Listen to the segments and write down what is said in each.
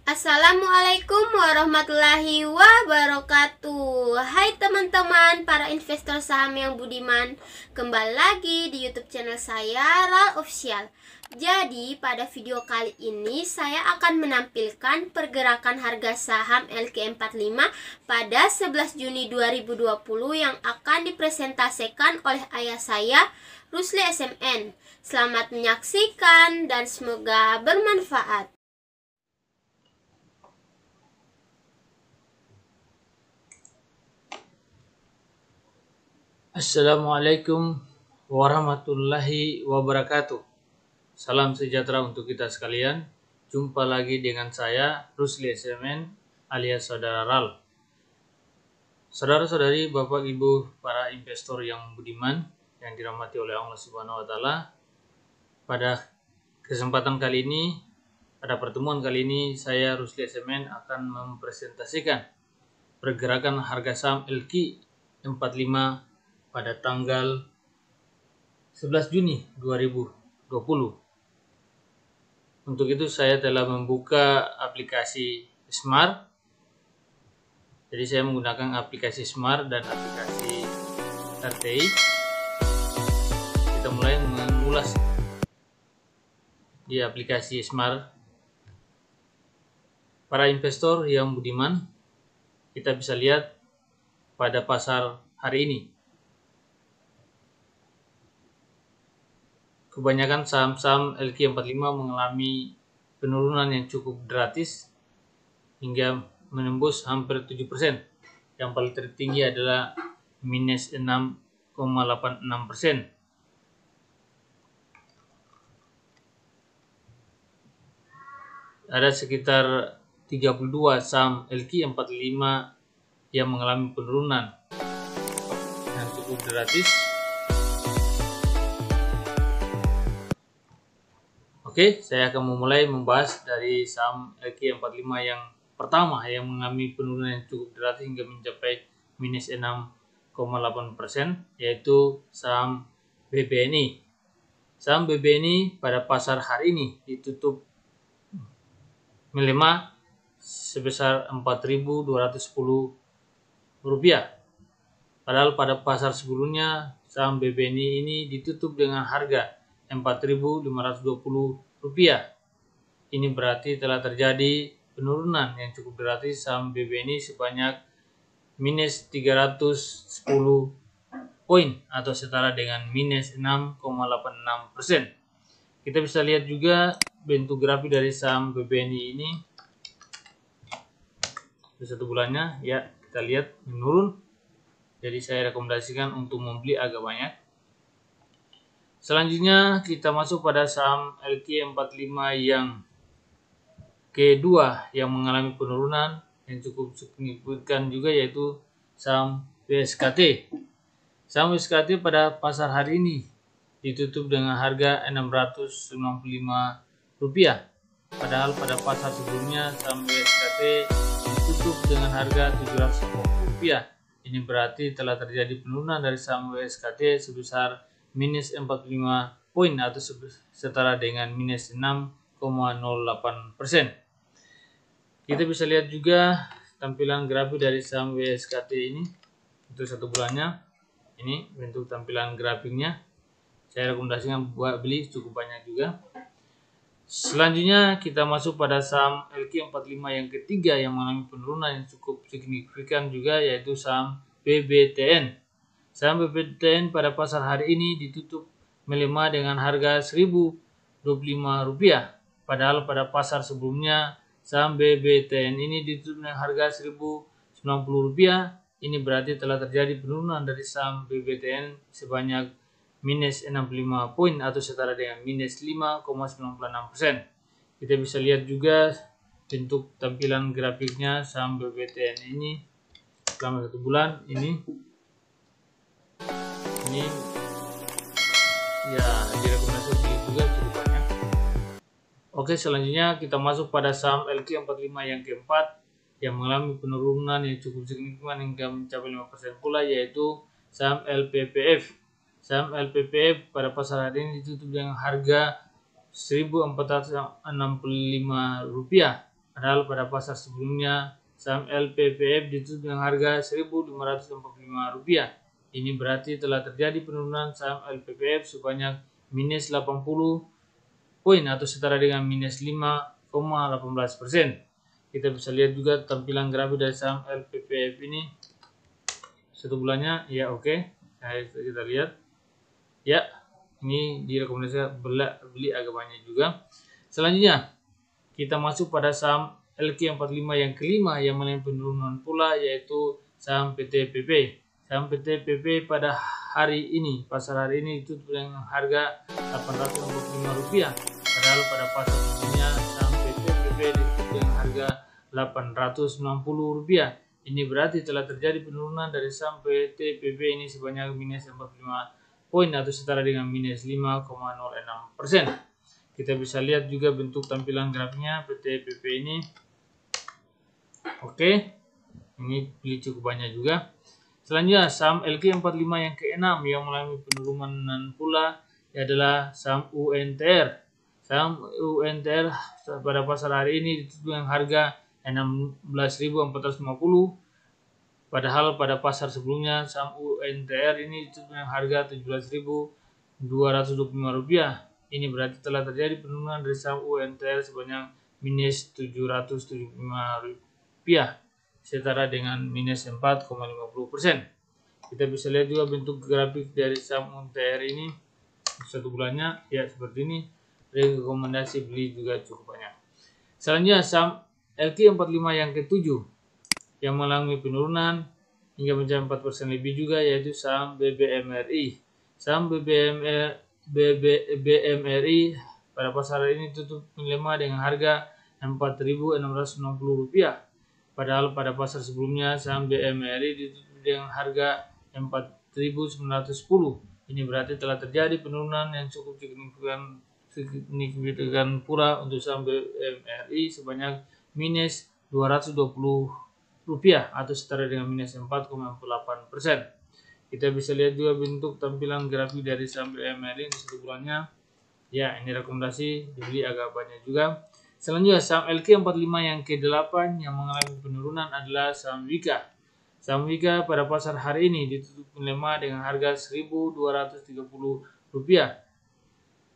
Assalamualaikum warahmatullahi wabarakatuh. Hai teman-teman para investor saham yang budiman, kembali lagi di YouTube channel saya RAL Official. Jadi pada video kali ini saya akan menampilkan pergerakan harga saham LQ45 pada 11 Juni 2020 yang akan dipresentasikan oleh ayah saya, Rusli SMN. Selamat menyaksikan dan semoga bermanfaat. Assalamualaikum warahmatullahi wabarakatuh. Salam sejahtera untuk kita sekalian. Jumpa lagi dengan saya Rusli SMN alias Saudara RAL. Saudara-saudari, Bapak Ibu para investor yang budiman yang dirahmati oleh Allah Subhanahu wa taala. Pada kesempatan kali ini, pada pertemuan kali ini saya Rusli SMN akan mempresentasikan pergerakan harga saham LQ45 pada tanggal 11 Juni 2020. Untuk itu saya telah membuka aplikasi Smart. Jadi saya menggunakan aplikasi Smart dan aplikasi RTI. Kita mulai mengulas di aplikasi Smart. Para investor yang budiman, kita bisa lihat pada pasar hari ini. Kebanyakan saham-saham LQ45 mengalami penurunan yang cukup drastis hingga menembus hampir 7%. Yang paling tertinggi adalah minus 6,86%. Ada sekitar 32 saham LQ45 yang mengalami penurunan yang cukup drastis. Oke, saya akan memulai membahas dari saham LQ45 yang pertama yang mengalami penurunan yang cukup drastis hingga mencapai minus 6,8%, yaitu saham BBNI. Saham BBNI pada pasar hari ini ditutup melemah sebesar Rp4.210. Padahal pada pasar sebelumnya saham BBNI ini ditutup dengan harga Rp4.520. Ini berarti telah terjadi penurunan yang cukup drastis saham BBNI sebanyak minus 310 poin atau setara dengan minus 6,86%. Kita bisa lihat juga bentuk grafik dari saham BBNI ini di satu bulannya, ya kita lihat menurun. Jadi saya rekomendasikan untuk membeli agak banyak. Selanjutnya kita masuk pada saham LQ45 yang kedua yang mengalami penurunan yang cukup signifikan juga, yaitu saham WSKT. Saham WSKT pada pasar hari ini ditutup dengan harga Rp695. Padahal pada pasar sebelumnya saham WSKT ditutup dengan harga Rp740. Ini berarti telah terjadi penurunan dari saham WSKT sebesar minus 45 poin atau setara dengan minus 6,08%. Kita bisa lihat juga tampilan grafik dari saham WSKT ini untuk satu bulannya. Ini bentuk tampilan grafiknya. Saya rekomendasikan buat beli cukup banyak juga. Selanjutnya kita masuk pada saham LQ45 yang ketiga yang mengalami penurunan yang cukup signifikan juga, yaitu saham BBTN. Saham BBTN pada pasar hari ini ditutup melemah dengan harga Rp1.025. Padahal pada pasar sebelumnya saham BBTN ini ditutup dengan harga Rp1.090. Ini berarti telah terjadi penurunan dari saham BBTN sebanyak minus 65 poin atau setara dengan minus 5,96%. Kita bisa lihat juga bentuk tampilan grafiknya saham BBTN ini selama satu bulan ini ya direkomendasikan juga cukup banyak. Oke, selanjutnya kita masuk pada saham LQ45 yang keempat yang mengalami penurunan yang cukup signifikan hingga mencapai 5% pula, yaitu saham LPPF. Saham LPPF pada pasar hari ini ditutup dengan harga Rp1.465. Padahal pada pasar sebelumnya saham LPPF ditutup dengan harga Rp1.545. Ini berarti telah terjadi penurunan saham LPPF sebanyak minus 80 poin atau setara dengan minus 5,18%. Kita bisa lihat juga tampilan grafik dari saham LPPF ini satu bulannya. Ya oke. Kita lihat ya, ini direkomendasikan beli agak banyak juga. Selanjutnya kita masuk pada saham LQ45 yang kelima yang mengalami penurunan pula, yaitu saham PT-PP. Saham PT-PP pada hari ini, pasar hari ini ditutup dengan harga Rp845. Padahal pada pasar sebelumnya saham PT-PP ditutup dengan harga Rp860. Ini berarti telah terjadi penurunan dari saham PT-PP ini sebanyak minus 45 poin atau setara dengan minus 5,06%. Kita bisa lihat juga bentuk tampilan grafiknya PT-PP ini. Oke, ini beli cukup banyak juga. Selanjutnya saham LQ45 yang keenam yang mengalami penurunan pula adalah saham UNTR. Saham UNTR pada pasar hari ini ditutup dengan harga Rp16.450. Padahal pada pasar sebelumnya saham UNTR ini ditutup dengan harga Rp17.225. Ini berarti telah terjadi penurunan dari saham UNTR sebanyak minus Rp775, setara dengan minus 4,50%. Kita bisa lihat juga bentuk grafik dari saham UNTR ini satu bulannya, ya seperti ini. Rekomendasi beli juga cukup banyak. Selanjutnya saham LQ45 yang ketujuh yang mengalami penurunan hingga mencapai 4% lebih juga, yaitu saham BBMRI. Saham BBMRI pada pasar ini tutup melemah dengan harga Rp4.660. Padahal pada pasar sebelumnya saham BBMRI ditutup dengan harga Rp4.910. Ini berarti telah terjadi penurunan yang cukup signifikan pula untuk saham BBMRI sebanyak minus Rp220 atau setara dengan minus 4,48%. Kita bisa lihat juga bentuk tampilan grafik dari saham BBMRI di satu bulannya. Ya, ini rekomendasi dibeli agak banyak juga. Selanjutnya saham LQ45 yang ke-8 yang mengalami penurunan adalah saham Wika. Saham Wika pada pasar hari ini ditutup melemah dengan harga Rp1.230.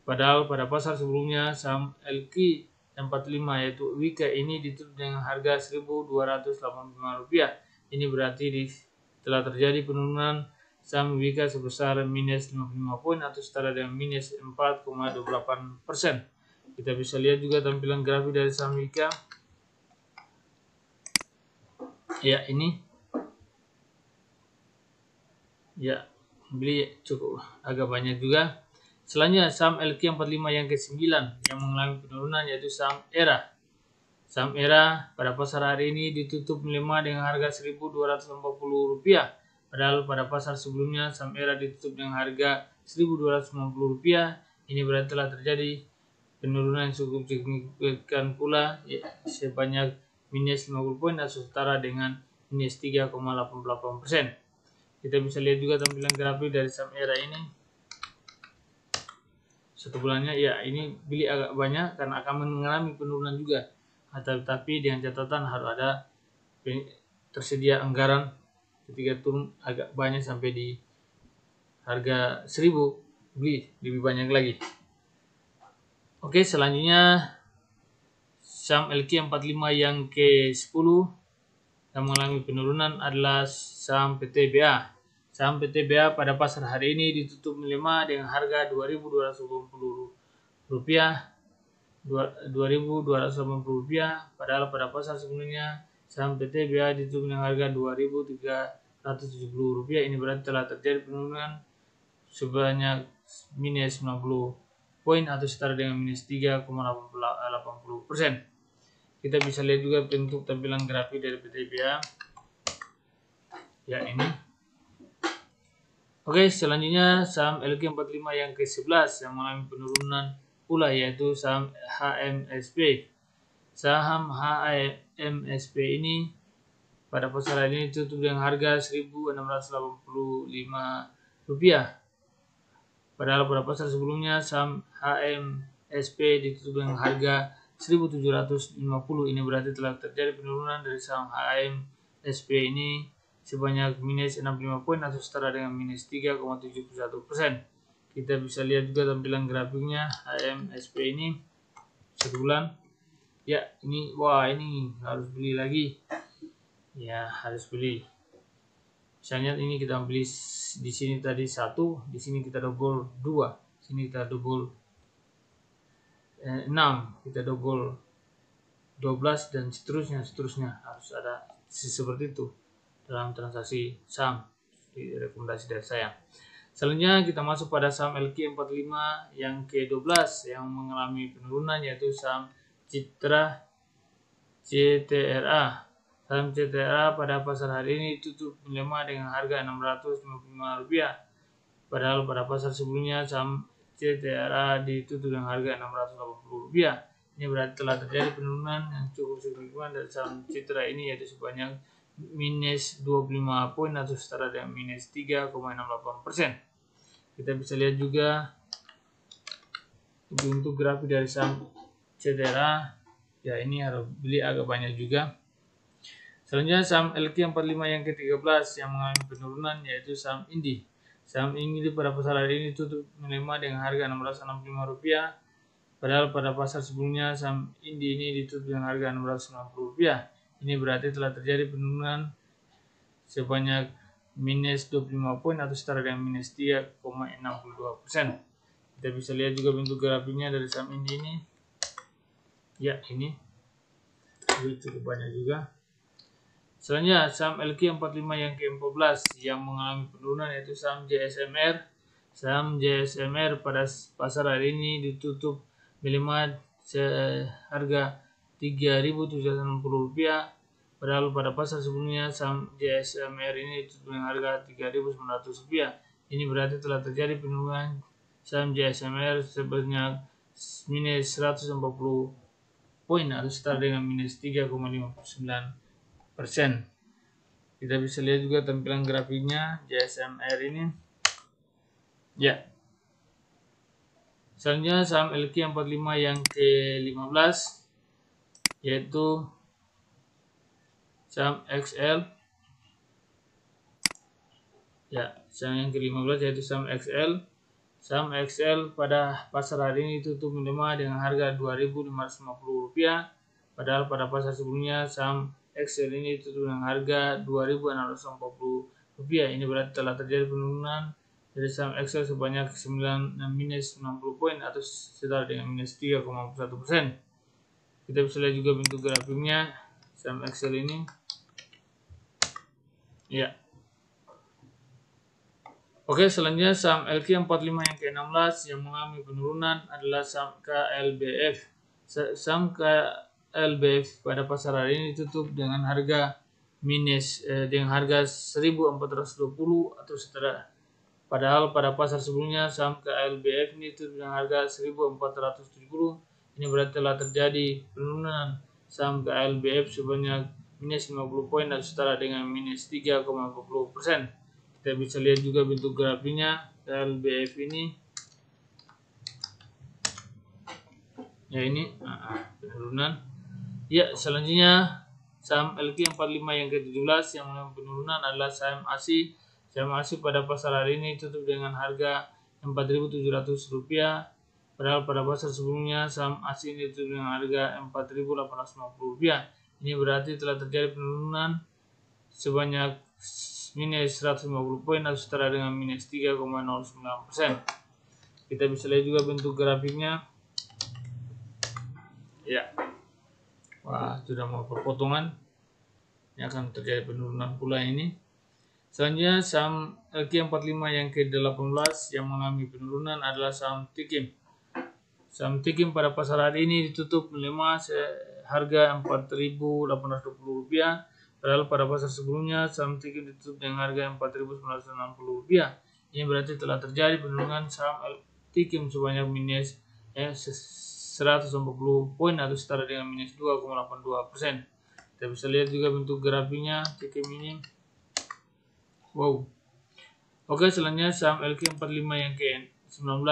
Padahal pada pasar sebelumnya saham LQ45 yaitu Wika ini ditutup dengan harga Rp1.285. Ini berarti telah terjadi penurunan saham Wika sebesar minus 55 poin atau setara dengan minus 4,28%. Kita bisa lihat juga tampilan grafik dari saham Wika. Ya, ini. Ya, beli cukup agak banyak juga. Selanjutnya saham LQ45 yang ke-9 yang mengalami penurunan yaitu saham ERA. Saham ERA pada pasar hari ini ditutup melemah dengan harga Rp1.240. Padahal pada pasar sebelumnya saham ERA ditutup dengan harga Rp1.290. Ini berarti telah terjadi penurunan yang cukup signifikan pula, ya, sebanyak minus 50 poin atau setara dengan minus 3,88%. Kita bisa lihat juga tampilan grafik dari saham ERA ini satu bulannya. Ya, ini beli agak banyak karena akan mengalami penurunan juga, tetapi dengan catatan harus ada tersedia anggaran ketika turun agak banyak sampai di harga 1000, beli lebih banyak lagi. Oke, selanjutnya saham LQ45 yang ke-10 yang mengalami penurunan adalah saham PTBA. Saham PTBA pada pasar hari ini ditutup melemah dengan harga Rp2.280. Padahal pada pasar sebelumnya saham PTBA ditutup dengan harga Rp2.370. Ini berarti telah terjadi penurunan sebanyak minus 90 poin atau setara dengan minus 3,80%. Kita bisa lihat juga bentuk tampilan grafik dari PTBA. Ya, ini. Oke, selanjutnya saham LQ45 yang ke-11 yang mengalami penurunan pula yaitu saham HMSP. Saham HMSP ini pada pasar ini tutup dengan harga Rp1.685. Padahal pada pasar sebelumnya saham HMSP ditutup dengan harga 1750. Ini berarti telah terjadi penurunan dari saham HMSP ini sebanyak minus 65 poin atau setara dengan minus 3,71%. Kita bisa lihat juga tampilan grafiknya HMSP ini 1 bulan. Ya, ini ini harus beli lagi. Ya, harus beli. Misalnya ini kita beli di sini tadi 1, di sini kita double 2, sini kita double 6, kita double 12 dan seterusnya harus ada seperti itu dalam transaksi saham di rekomendasi dari saya. Selanjutnya kita masuk pada saham LQ45 yang ke-12 yang mengalami penurunan, yaitu saham CTRA. Saham CTRA pada pasar hari ini tutup melemah dengan harga Rp655. Padahal pada pasar sebelumnya saham CTRA ditutup dengan harga Rp680. Ini berarti telah terjadi penurunan yang cukup signifikan dari saham CTRA ini, yaitu sebanyak minus 25 poin atau setara dengan minus 3,68%. Kita bisa lihat juga untuk grafik dari saham CTRA. Ya, ini harus beli agak banyak juga. Selanjutnya saham LQ45 yang ke-13 yang mengalami penurunan, yaitu saham Indi. Saham Indi pada pasar hari ini tutup melemah dengan harga Rp665. Padahal pada pasar sebelumnya saham Indi ini ditutup dengan harga Rp690. Ini berarti telah terjadi penurunan sebanyak minus 25 poin atau setara dengan minus 3,62%. Kita bisa lihat juga bentuk grafiknya dari saham Indi ini. Ya, ini cukup banyak juga. Selanjutnya saham LQ45 yang ke-14 yang mengalami penurunan, yaitu saham JSMR. Saham JSMR pada pasar hari ini ditutup melemah seharga Rp3.760. Padahal pada pasar sebelumnya saham JSMR ini ditutup dengan harga Rp3.900. Ini berarti telah terjadi penurunan saham JSMR sebanyak minus 140 poin atau setara dengan minus 3,59%. Kita bisa lihat juga tampilan grafiknya JSMR ini. Ya. Selanjutnya saham LQ45 yang ke-15 yaitu saham XL. Ya, saham yang ke-15 yaitu saham XL. Saham XL pada pasar hari ini tutup melemah dengan harga Rp2.550. Padahal pada pasar sebelumnya saham XL ini tutup dengan harga Rp2.640. Ini berarti telah terjadi penurunan dari saham XL sebanyak minus 90 poin atau setara dengan minus 3,1%. Kita bisa lihat juga bentuk grafiknya saham XL ini. Ya. Oke, selanjutnya saham LQ45 yang ke-16 yang mengalami penurunan adalah saham KLBF. Saham KLBF pada pasar hari ini tutup dengan harga minus dengan harga 1.420 atau setara. Padahal pada pasar sebelumnya saham KLBF ini tutup dengan harga 1.470. Ini berarti telah terjadi penurunan saham KLBF sebanyak minus 50 poin atau setara dengan minus 3,40%. Kita bisa lihat juga bentuk grafiknya KLBF ini. Ya, ini penurunan. Ya, selanjutnya saham LQ45 yang ke-17 yang mengalami penurunan adalah saham ASI. Saham ASI pada pasar hari ini tutup dengan harga Rp4.700. Padahal pada pasar sebelumnya saham ASI ini tutup dengan harga Rp4.850. Ini berarti telah terjadi penurunan sebanyak minus 150 poin atau setara dengan minus 3,09%. Kita bisa lihat juga bentuk grafiknya. Ya. Wah, sudah mau perpotongan. Ini akan terjadi penurunan pula ini. Selanjutnya saham LQ45 yang ke-18 yang mengalami penurunan adalah saham Tikim. Saham Tikim pada pasar hari ini ditutup melemah seharga Rp4.820. Padahal pada pasar sebelumnya saham Tikim ditutup dengan harga Rp4.960. Ini berarti telah terjadi penurunan saham Tikim sebanyak minus 150 poin atau setara dengan minus 2,82%. Kita bisa lihat juga bentuk grafiknya Tikim ini. Wow. Oke, selanjutnya saham LQ45 yang ke-19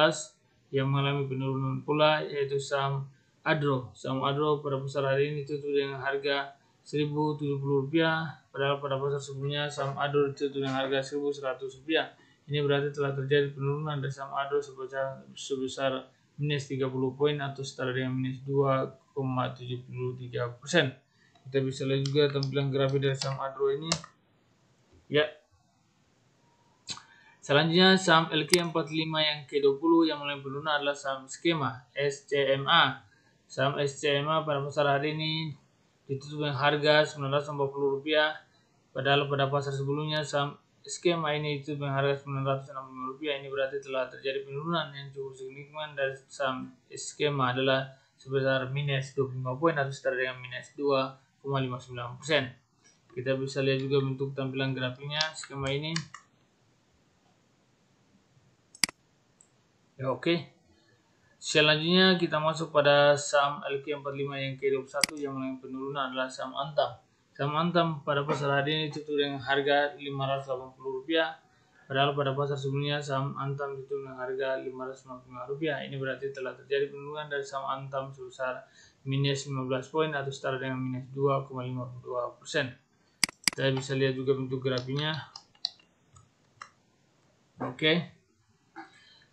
yang mengalami penurunan pula yaitu saham Adro. Saham Adro pada pasar hari ini tutup dengan harga Rp1.070, padahal pada pasar sebelumnya saham Adro ditutup dengan harga Rp1.100. Ini berarti telah terjadi penurunan dari saham Adro sebesar minus 30 poin atau setara dengan minus 2,73%. Kita bisa lihat juga tampilan grafik dari saham Adro ini. Ya. Selanjutnya saham LQ45 yang ke-20 yang mulai penurunan adalah saham skema SCMA. Saham SCMA pada pasar hari ini ditutup dengan harga Rp940, padahal pada pasar sebelumnya saham skema ini ditutup dengan harga Rp965. Ini berarti telah terjadi penurunan yang cukup signifikan dari saham skema adalah sebesar minus 25 poin atau setara dengan minus 2,59%. Kita bisa lihat juga bentuk tampilan grafiknya skema ini. Ya, oke. Selanjutnya kita masuk pada saham LQ45 yang ke-21 yang mulai penurunan adalah saham Antam. Saham Antam pada pasar hari ini tutup dengan harga Rp580, padahal pada pasar sebelumnya saham Antam ditutup dengan harga Rp555. Ini berarti telah terjadi penurunan dari saham Antam sebesar minus 15 poin atau setara dengan minus 2,52%. Kita bisa lihat juga bentuk grafiknya. Oke.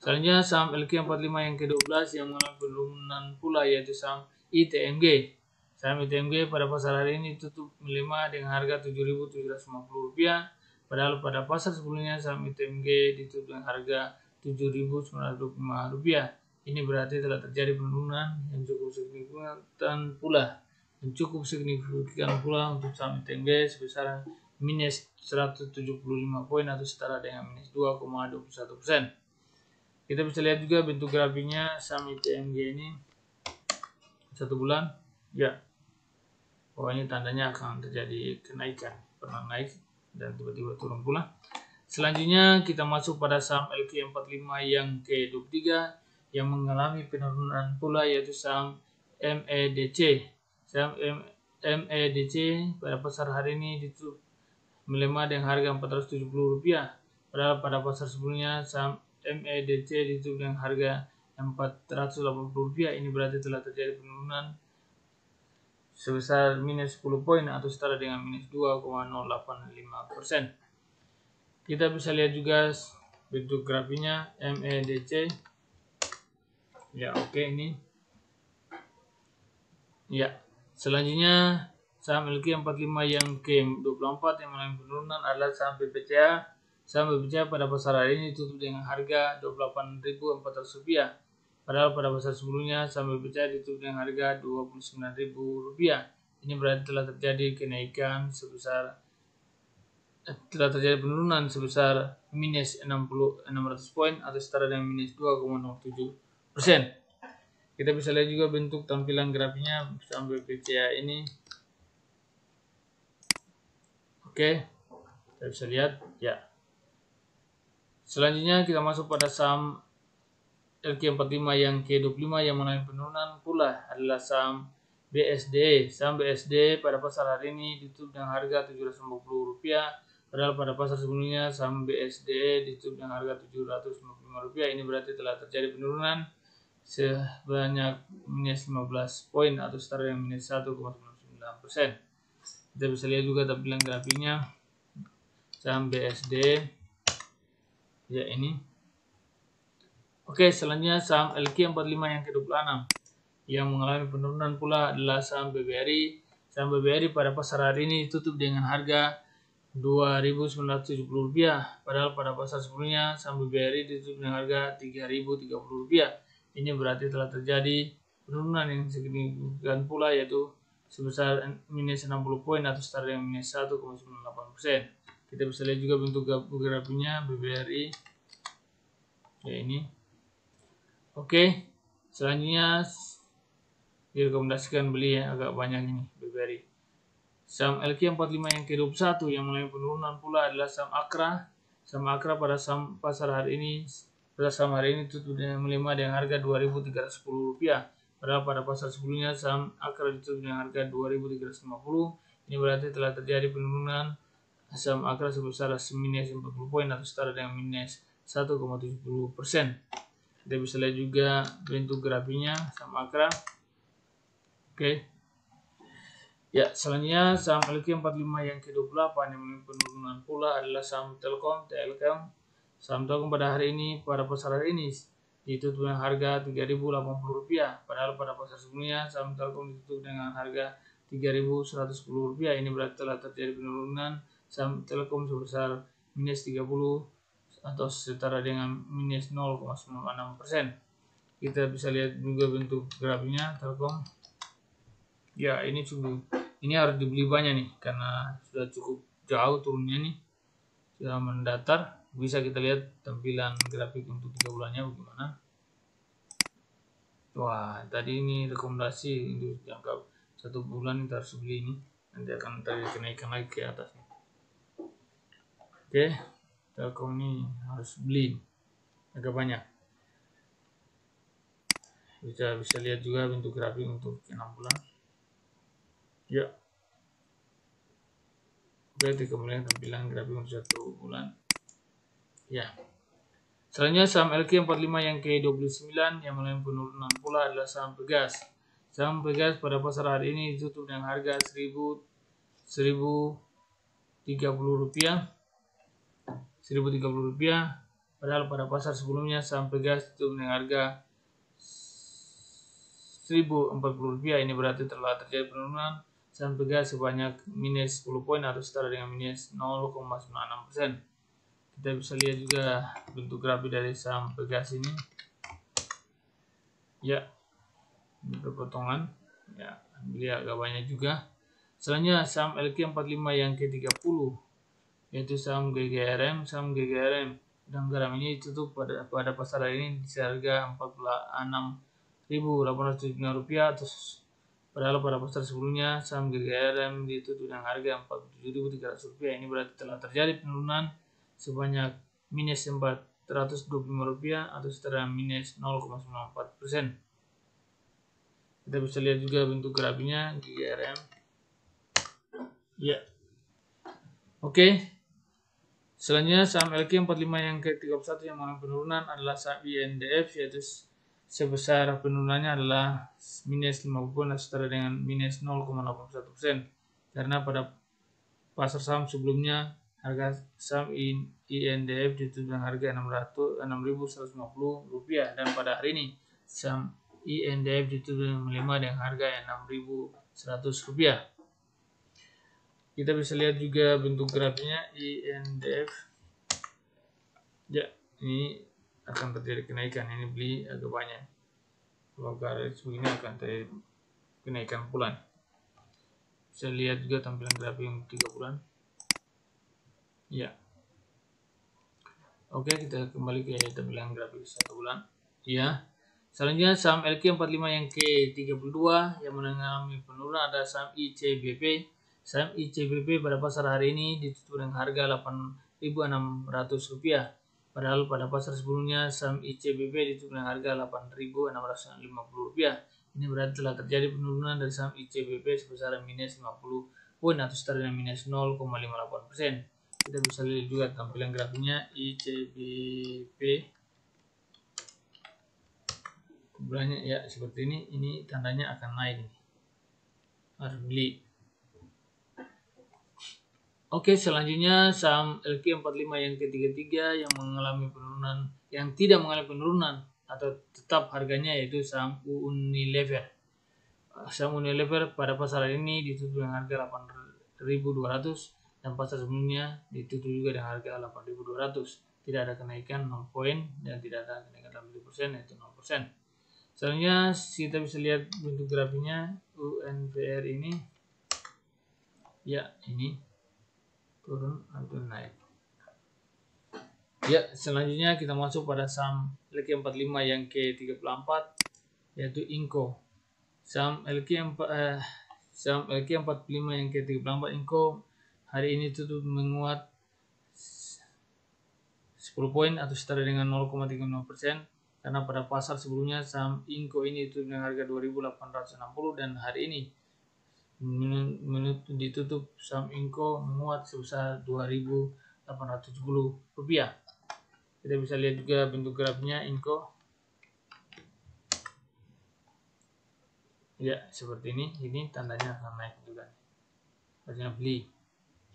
Selanjutnya saham LQ45 yang ke-12 yang mengalami penurunan pula yaitu saham ITMG. Saham ITMG pada pasar hari ini tutup melemah dengan harga Rp7.750, padahal pada pasar sebelumnya saham ITMG ditutup dengan harga Rp7.925. Ini berarti telah terjadi penurunan yang cukup signifikan pula untuk saham ITMG sebesar minus 175 poin atau setara dengan minus 2,21%. Kita bisa lihat juga bentuk grafiknya saham ITMG ini 1 bulan. Ya, pokoknya tandanya akan terjadi kenaikan, pernah naik dan tiba-tiba turun pula. Selanjutnya kita masuk pada saham LQ45 yang ke-23 yang mengalami penurunan pula yaitu saham MEDC. Saham MEDC pada pasar hari ini ditutup melemah dengan harga Rp470, padahal pada pasar sebelumnya saham MEDC ditutup dengan harga Rp480. Ini berarti telah terjadi penurunan sebesar minus 10 poin atau setara dengan minus 2,085%. Kita bisa lihat juga bentuk grafiknya MEDC. Ya, oke ini. Ya, selanjutnya saham LQ45 yang ke-24 yang mengalami penurunan adalah saham BPCA. Saham BPCA pada pasar hari ini tutup dengan harga Rp28.400, padahal pada pasar sebelumnya saham BPCA ditutup dengan harga Rp29.000. Ini berarti telah terjadi penurunan sebesar minus 600 poin atau setara dengan minus 2,07%. Kita bisa lihat juga bentuk tampilan grafiknya saham BPCA ini. Oke, kita bisa lihat ya. Selanjutnya kita masuk pada saham LQ45 yang ke-25 yang mengalami penurunan pula adalah saham BSD. Saham BSD pada pasar hari ini ditutup dengan harga Rp750, padahal pada pasar sebelumnya saham BSD ditutup dengan harga Rp755. Ini berarti telah terjadi penurunan sebanyak minus 15 poin atau setara dengan minus 1,99%. Kita bisa lihat juga tampilan grafiknya saham BSD. Ya, ini. Oke, selanjutnya saham LQ45 yang ke-26 yang mengalami penurunan pula adalah saham BBRI. Saham BBRI pada pasar hari ini tutup dengan harga Rp2.970, padahal pada pasar sebelumnya saham BBRI ditutup dengan harga Rp3.030. Ini berarti telah terjadi penurunan yang signifikan pula yaitu sebesar minus 60 poin atau setara dengan minus 1,98%. Kita bisa lihat juga bentuk grafiknya BBRI. Ya, ini. Oke, selanjutnya direkomendasikan beli ya, agak banyak ini BBRI. Saham LQ45 yang ke-21 yang mengalami penurunan pula adalah saham Akra. Saham Akra pada pasar hari ini tutup dengan melemah dengan harga Rp2.310, padahal pada pasar sebelumnya saham Akra ditutup dengan harga Rp2.350. Ini berarti telah terjadi penurunan saham Akra sebesar minus 40 poin atau setara dengan minus 1,70%. Kita bisa lihat juga bentuk grafiknya saham Akra. Oke. Ya, selanjutnya saham LQ45 yang ke-28 yang mengalami penurunan pula adalah saham Telkom, TLKM. Saham Telkom pada hari ini, pada pasar hari ini ditutup dengan harga Rp3.080, padahal pada pasar sebelumnya saham Telkom ditutup dengan harga Rp3.110. Ini berarti telah terjadi penurunan saham Telkom sebesar minus 30 atau setara dengan minus 0,96%. Kita bisa lihat juga bentuk grafiknya Telkom. Ya, ini harus dibeli banyak nih karena sudah cukup jauh turunnya nih, sudah mendatar. Bisa kita lihat tampilan grafik untuk 3 bulannya bagaimana. Wah, tadi ini rekomendasi untuk jangka 1 bulan kita harus beli ini, nanti akan terjadi kenaikan lagi ke atas. Oke, Telkom ini harus beli agak banyak. Bisa lihat juga bentuk grafik untuk 6 bulan. Ya. Oke, kemudian tampilan grafik untuk 1 bulan. Ya. Selanjutnya saham LQ45 yang ke-29 yang mengalami penurunan pula adalah saham Pegas. Saham Pegas pada pasar hari ini ditutup dengan harga Rp1.030. Padahal pada pasar sebelumnya saham Pegas ditutup dengan harga Rp1.040. Ini berarti telah terjadi penurunan saham Pegas sebanyak minus 10 poin atau setara dengan minus 0,96%. Kita bisa lihat juga bentuk grafik dari saham Pegas ini. Ya, berpotongan. Ya, beli agak banyak juga. Selanjutnya saham LQ45 yang ke-30 yaitu saham GGRM. Saham GGRM dan garam ini ditutup pada pasar hari ini di harga Rp46.875 atau padahal pada pasar sebelumnya saham GGRM ditutup dengan harga Rp47.300. Ini berarti telah terjadi penurunan sebanyak minus Rp425 atau setara minus 0,94%. Kita bisa lihat juga bentuk grafiknya GGRM. Ya. Oke. Selanjutnya saham LQ45 yang ke-31 yang mengalami penurunan adalah saham INDF, yaitu sebesar penurunannya adalah minus 50 poin setara dengan minus 0,81%. Karena pada pasar saham sebelumnya harga saham INDF ditutup dengan harga Rp6.150 dan pada hari ini saham INDF ditutup dengan harga Rp6.100. Kita bisa lihat juga bentuk grafiknya INDF. Ya, ini akan terjadi kenaikan. Ini beli agak banyak. Kalau garis begini akan terjadi kenaikan bulan. Bisa lihat juga tampilan grafik untuk 3 bulan. Ya. Oke, kita kembali ke tampilan grafik 1 bulan. Ya. Selanjutnya saham LQ45 yang ke-32 yang mengalami penurunan ada saham ICBP. Saham ICBP pada pasar hari ini ditutup dengan harga Rp8.600. Padahal pada pasar sebelumnya saham ICBP ditutup dengan harga Rp8.650. Ini berarti telah terjadi penurunan dari saham ICBP sebesar minus 50 poin atau setara dengan minus 0,58%. Kita bisa lihat juga tampilan grafiknya ICBP. Bulannya ya seperti ini tandanya akan naik nih. Harus beli. Oke, selanjutnya saham LQ45 yang ke-33 yang mengalami penurunan, yang tidak mengalami penurunan atau tetap harganya yaitu saham Unilever. Saham Unilever pada pasar hari ini ditutup dengan harga Rp8.200 dan pasar sebelumnya ditutup juga dengan harga Rp8.200. Tidak ada kenaikan 0 poin dan tidak ada kenaikan 80% yaitu 0%. Selanjutnya kita bisa lihat bentuk grafiknya UNVR ini. Ya, ini turun atau naik. Ya, selanjutnya kita masuk pada saham LQ45 yang ke-34 yaitu Inco. Saham LQ45 yang ke-34 Inco hari ini tutup menguat 10 poin atau setara dengan 0,35% karena pada pasar sebelumnya saham Inco ini tutup dengan harga Rp2.860 dan hari ini ditutup saham Inco menguat sebesar Rp2.870. Kita bisa lihat juga bentuk grafiknya Inco. Ya, seperti ini tandanya akan naik juga. Artinya beli.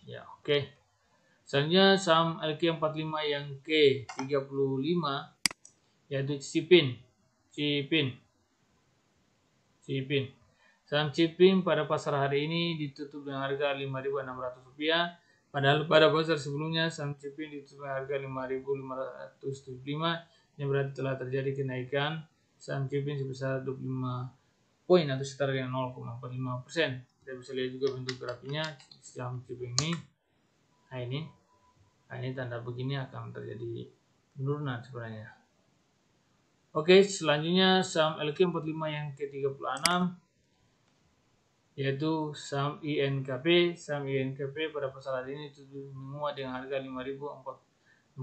Ya, oke. Selanjutnya saham LQ45 yang ke-35 yaitu Cipin. Saham Cipin pada pasar hari ini ditutup dengan harga Rp5.600. Padahal pada pasar sebelumnya saham Cipin ditutup dengan harga Rp5.575. Ini berarti telah terjadi kenaikan saham Cipin sebesar 25 poin atau setara dengan 0,45%. Kita bisa lihat juga bentuk grafiknya saham Cipin ini. Nah ini tanda begini akan terjadi penurunan sebenarnya. Oke, selanjutnya saham LQ45 yang ke-36 yaitu saham INKP. Saham INKP pada pasar hari ini menguat dengan harga Rp5.409.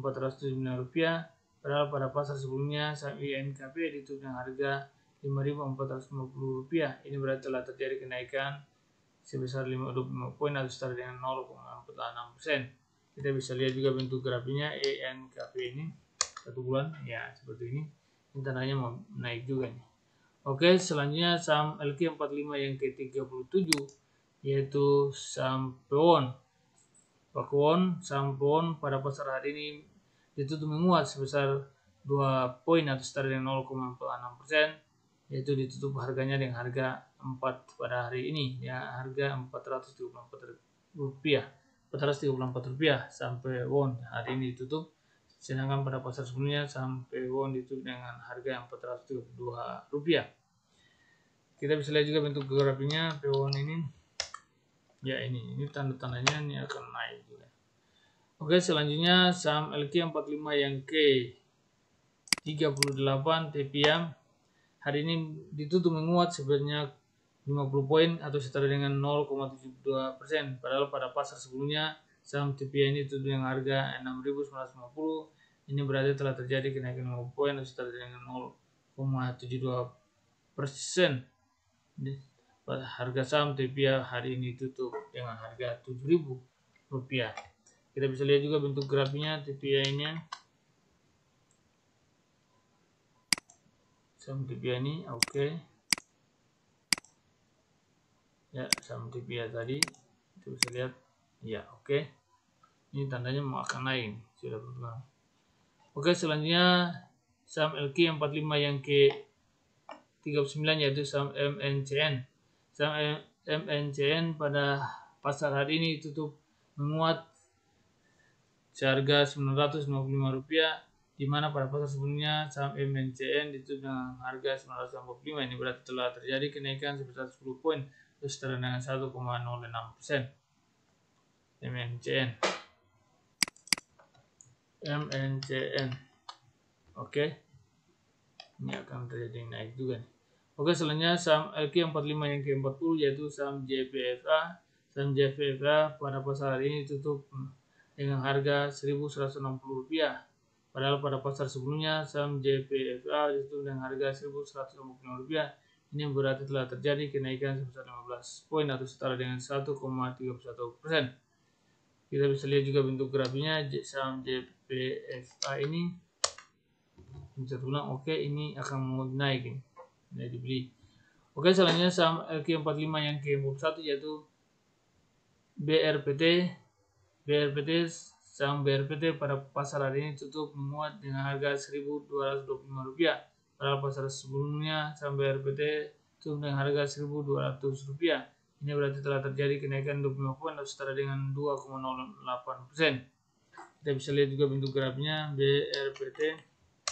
Padahal pada pasar sebelumnya saham INKP ditutup dengan harga Rp5.450. Ini berarti telah terjadi kenaikan sebesar 25 poin atau setara dengan 0,46%. Kita bisa lihat juga bentuk grafiknya INKP ini 1 bulan ya seperti ini. Ini tandanya mau naik juga nih. Oke, selanjutnya saham LQ45 yang ke-37 yaitu saham Pewon. Saham Pewon pada pasar hari ini ditutup menguat sebesar 2 poin atau setara dengan 0,46%, yaitu ditutup harganya dengan harga 4 pada hari ini ya, harga Rp434 sampai won hari ini ditutup. Sedangkan pada pasar sebelumnya sampai won ditutup dengan harga Rp432. Kita bisa lihat juga bentuk grafiknya won ini. Ya ini tanda-tandanya ini akan naik juga. Oke, selanjutnya saham LQ45 yang ke-38 TPM hari ini ditutup menguat sebanyak 50 poin atau setara dengan 0,72%. Padahal pada pasar sebelumnya saham TPM ini ditutup dengan harga Rp6.950. Ini berarti telah terjadi kenaikan 50 poin atau setara dengan 0,72%. Harga saham TPM hari ini tutup dengan harga Rp7.000. Kita bisa lihat juga bentuk grafiknya TPM-nya. Saham TPM ini oke. Ya, saham TPM tadi itu bisa lihat ya oke. Ini tandanya mau akan naik sudah berkembang. Oke, selanjutnya saham LQ45 yang ke-39 yaitu saham MNCN. Saham MNCN pada pasar hari ini tutup menguat seharga Rp955, di mana pada pasar sebelumnya saham MNCN ditutup dengan harga Rp985. Ini berarti telah terjadi kenaikan sebesar 10 poin atau setara dengan 1,06%. MNCN. Oke. Ini akan terjadi naik juga nih. Oke, selanjutnya saham LQ45 yang ke-40 yaitu saham JPFA. Saham JPFA pada pasar hari ini tutup dengan harga Rp1.160. Padahal pada pasar sebelumnya saham JPFA ditutup dengan harga Rp1.155. Ini berarti telah terjadi kenaikan sebesar 15 poin atau setara dengan 1,31%. Kita bisa lihat juga bentuk grafiknya saham JPFA ini. Bisa ulang oke, ini akan mau naik ini. Nah, dibeli. Oke, selanjutnya saham LQ45 yang ke-41 yaitu BRPT. Saham BRPT pada pasar hari ini tutup menguat dengan harga Rp1.225. Padahal pasar sebelumnya saham BRPT tutup dengan harga Rp1.200. Ini berarti telah terjadi kenaikan 25 poin atau setara dengan 2,08%. Kita bisa lihat juga bentuk grafiknya BRPT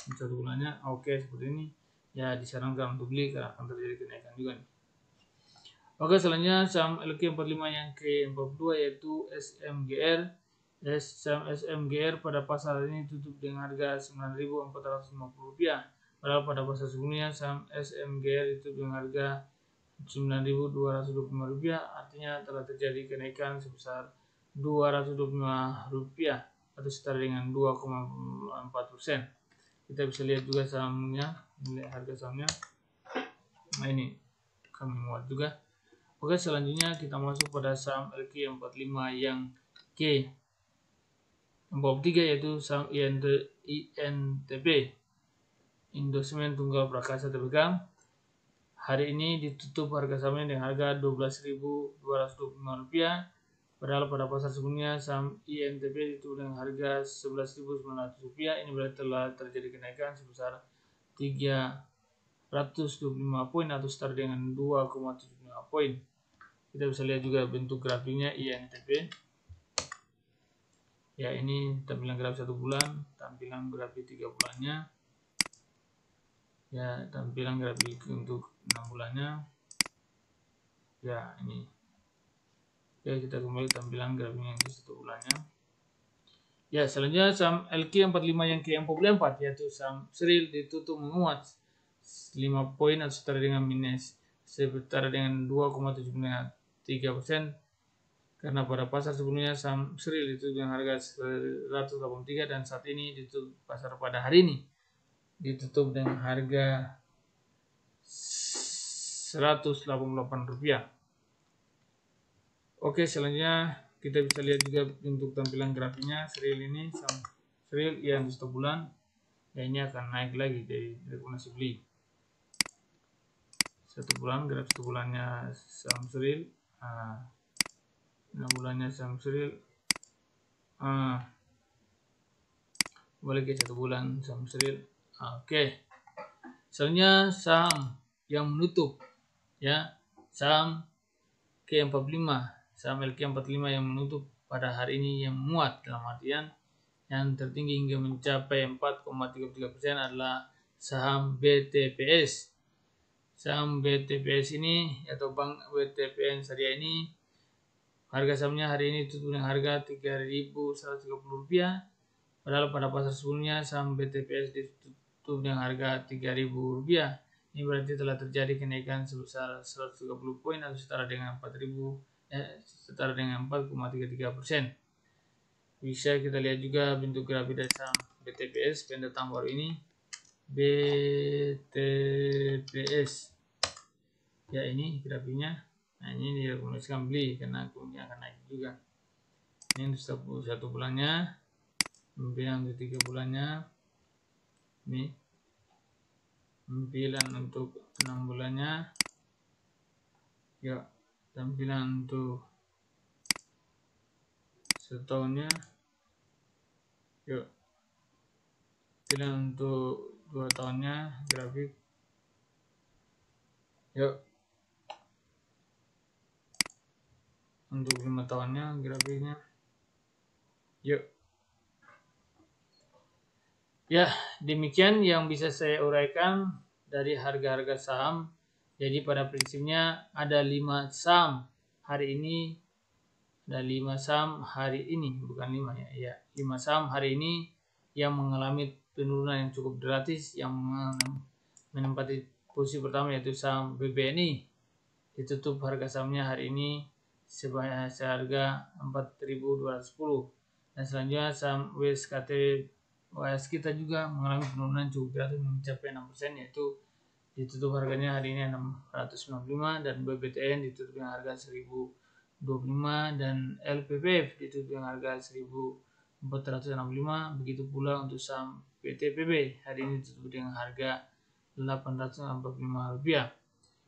1 bulannya oke seperti ini. Ya disarankan untuk beli karena akan terjadi kenaikan juga nih. Oke, selanjutnya saham LQ45 yang ke-42 yaitu SMGR. Saham SMGR pada pasar ini tutup dengan harga Rp9.450. Padahal pada pasar sebelumnya saham SMGR itu dengan harga Rp9.225. Artinya telah terjadi kenaikan sebesar Rp225 atau setara dengan 2,4%. Kita bisa lihat juga sahamnya, nilai harga sahamnya. Nah ini kami muat juga. Oke, selanjutnya kita masuk pada saham LQ45 yang ke-43 yaitu saham INTP, Indosemen Tunggal Prakasa Tbk. hari ini ditutup harga sahamnya dengan harga Rp12.225, padahal pada pasar sebelumnya saham INTP ditutup dengan harga Rp11.900. Ini berarti telah terjadi kenaikan sebesar 325 poin atau setara dengan 2,75 poin. Kita bisa lihat juga bentuk grafiknya INTP. Ya, ini tampilan grafik 1 bulan, tampilan grafik 3 bulannya. Ya, tampilan grafik untuk 6 bulannya. Ya, ini. Ya, kita kembali tampilan grafiknya untuk 1 bulannya. Ya, selanjutnya saham LQ45 yang ke-44 yaitu saham Sril ditutup menguat 5 poin atau setara dengan minus 2,73%, karena pada pasar sebelumnya saham Sril ditutup dengan harga 183 dan saat ini ditutup pasar pada hari ini ditutup dengan harga Rp188. Oke, selanjutnya kita bisa lihat juga untuk tampilan grafiknya Sril ini, saham Sril yang di 1 bulan, ya ini akan naik lagi dari rekomendasi beli. 1 bulan, grafik 1 bulannya saham Sril, 6 bulannya saham Sril, balik ke 1 bulan saham Sril. Oke. Selanjutnya saham yang menutup, ya, saham K45, saham LQ45 yang menutup pada hari ini yang menguat, dalam artian yang tertinggi hingga mencapai 4,33% adalah saham BTPS. Saham BTPS ini atau Bank BTPN Syariah ini, harga sahamnya hari ini tutup dengan harga Rp3.130, padahal pada pasar sebelumnya saham BTPS ditutup dengan harga Rp3.000. Ini berarti telah terjadi kenaikan sebesar 130 poin atau setara dengan 4,33%. Bisa kita lihat juga bentuk grafik dari saham BTPS pendatang baru ini, BTPS. Ya, ini grafiknya. Nah, ini direkomendasikan beli karena kemudian akan naik juga. Ini untuk 1 bulannya, kemudian untuk 3 bulannya. Ini tampilan untuk 6 bulannya. Ya, tampilan untuk setahunnya. Yuk, tampilan untuk 2 tahunnya grafik. Yuk, untuk 5 tahunnya grafiknya. Yuk. Ya, demikian yang bisa saya uraikan dari harga-harga saham. Jadi pada prinsipnya ada 5 saham hari ini. Ada 5 saham hari ini, bukan 5 ya. Ya, 5 saham hari ini yang mengalami penurunan yang cukup drastis, yang menempati posisi pertama yaitu saham BBNI. Ditutup harga sahamnya hari ini seharga 4.210. Dan selanjutnya saham WS kita juga mengalami penurunan cukup drastis mencapai 6%, yaitu ditutup harganya hari ini 695, dan BBTN ditutup dengan harga 1025, dan LPPF ditutup dengan harga 1465. Begitu pula untuk saham PTPB hari ini ditutup dengan harga Rp845.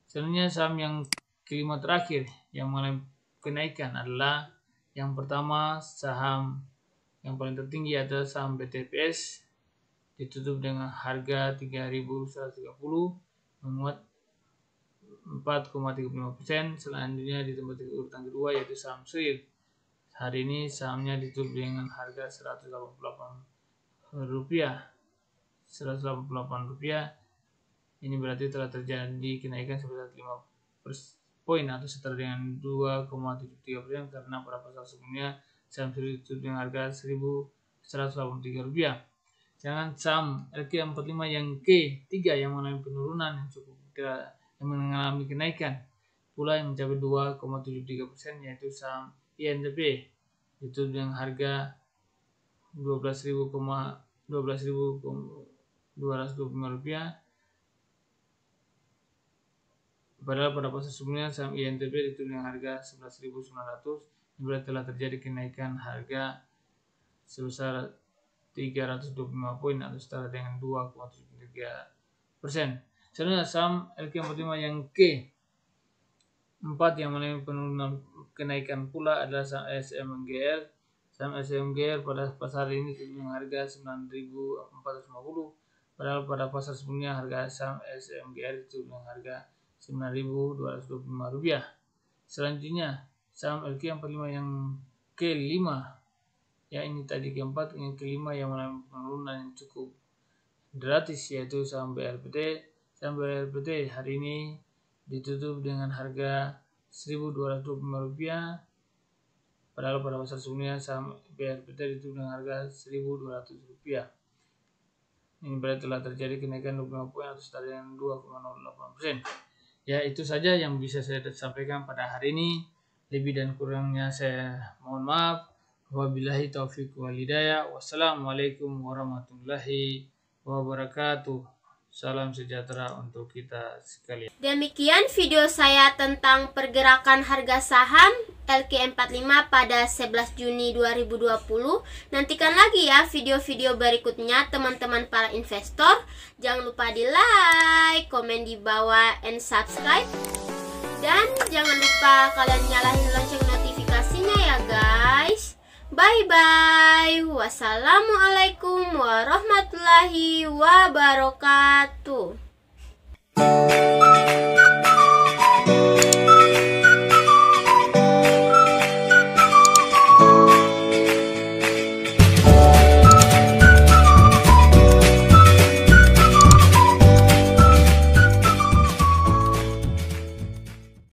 Selanjutnya saham yang kelima terakhir yang mengalami kenaikan adalah yang pertama, saham yang paling tertinggi adalah saham BTPS, ditutup dengan harga Rp3.130, menguat 4,35%. Selanjutnya di tempat urutan kedua yaitu saham Sril. Hari ini sahamnya ditutup dengan harga Rp188. Ini berarti telah terjadi kenaikan sebesar 5 poin atau setara dengan 2,73%, karena pada pasar sebelumnya saham Sril ditutup dengan harga Rp1.183. Sedangkan saham LQ45 yang K3 yang mengalami penurunan yang cukup yang mengalami kenaikan pula yang mencapai 2,73%, yaitu saham INTP ditutup dengan harga Rp12.225. Padahal pada pasar sebelumnya saham INTP ditutup dengan harga Rp11.900. Ini berarti telah terjadi kenaikan harga sebesar 325 poin atau setara dengan 2,73%. Selanjutnya saham LQ45 yang ke-4 yang mengalami penurunan kenaikan pula adalah saham SMGR. Saham SMGR pada pasar ini dengan harga 9.450, padahal pada pasar sebelumnya harga saham SMGR itu dengan harga 9.225 rupiah. Selanjutnya saham LQ45 yang ke-5, ya ini tadi ke-4, yang ke-5 yang mengalami penurunan yang cukup drastis, yaitu saham BRPT. Saham BRPT hari ini ditutup dengan harga 1.225 rupiah, padahal pada pasar sebelumnya saham BRPT ditutup dengan harga 1.200 rupiah. Ini berarti telah terjadi kenaikan 25 poin atau setara dengan 2,08%. Ya, itu saja yang bisa saya sampaikan pada hari ini. Lebih dan kurangnya saya mohon maaf. Wabillahi taufiq wal hidayah. Wassalamualaikum warahmatullahi wabarakatuh. Salam sejahtera untuk kita sekalian. Demikian video saya tentang pergerakan harga saham LQ45 pada 11 Juni 2020. Nantikan lagi ya video-video berikutnya teman-teman para investor. Jangan lupa di like, komen di bawah, and subscribe. Dan jangan lupa kalian nyalain lonceng notifikasinya ya guys. Bye-bye. Wassalamualaikum warahmatullahi wabarakatuh.